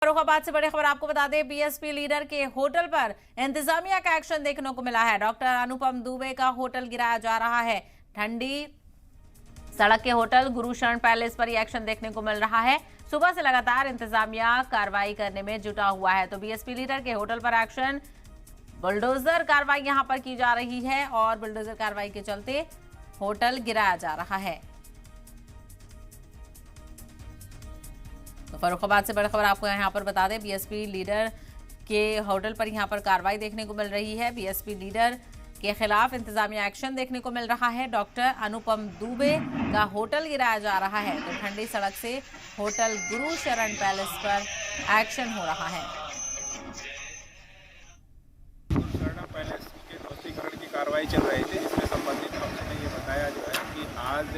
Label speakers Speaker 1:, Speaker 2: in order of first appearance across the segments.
Speaker 1: फर्रुखाबाद से बड़ी खबर आपको बता दें, बीएसपी लीडर के होटल पर इंतजामिया का एक्शन देखने को मिला है। डॉक्टर अनुपम दुबे का होटल गिराया जा रहा है। ठंडी सड़क के होटल गुरुशरण पैलेस पर यह एक्शन देखने को मिल रहा है। सुबह से लगातार इंतजामिया कार्रवाई करने में जुटा हुआ है। तो बीएसपी लीडर के होटल पर एक्शन, बुलडोजर कार्रवाई यहां पर की जा रही है और बुलडोजर कार्रवाई के चलते होटल गिराया जा रहा है। तो फर्रुखाबाद से बड़ी खबर आपको यहाँ पर बता दें, बीएसपी लीडर के होटल पर यहाँ पर कार्रवाई देखने को मिल रही है। बीएसपी लीडर के खिलाफ इंतजामिया एक्शन देखने को मिल रहा है। डॉक्टर अनुपम दुबे का होटल गिराया जा रहा है। तो ठंडी सड़क से होटल गुरुशरण पैलेस पर एक्शन हो रहा है।
Speaker 2: गुरुशरण पैलेस के ध्वस्तीकरण की कार्रवाई चल रही थी, जिसमें संबंधित पक्ष ने ये बताया जो है कि आज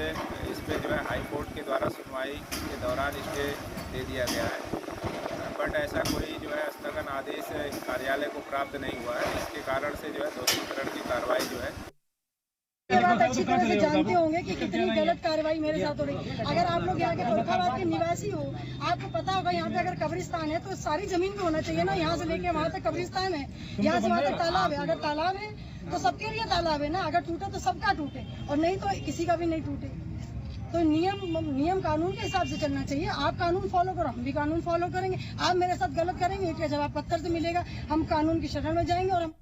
Speaker 2: इस पे जो है हाई कोर्ट के द्वारा सुनवाई के दौरान स्टे दे दिया गया है, बट ऐसा कोई जो है स्थगन आदेश कार्यालय को प्राप्त नहीं हुआ है। इसके कारण से जो है ध्वस्तीकरण की कार्रवाई जो है
Speaker 3: बात अच्छी तरह से जानते होंगे कि कितनी गलत कार्रवाई मेरे साथ हो रही है। अगर आप लोग यहाँ के फर्रुखाबाद के निवासी हो, आपको पता होगा यहाँ पे अगर कब्रिस्तान है तो सारी जमीन पे होना चाहिए ना। यहाँ से लेके वहाँ तक कब्रिस्तान है, यहाँ से वहाँ तक तालाब है। अगर तालाब है तो सबके लिए तालाब है ना। अगर टूटे तो सबका टूटे और नहीं तो किसी का भी नहीं टूटे। तो नियम कानून के हिसाब से चलना चाहिए। आप कानून फॉलो करो, हम भी कानून फॉलो करेंगे। आप मेरे साथ गलत करेंगे, जवाब पत्थर से मिलेगा। हम कानून की शरण में जाएंगे और हम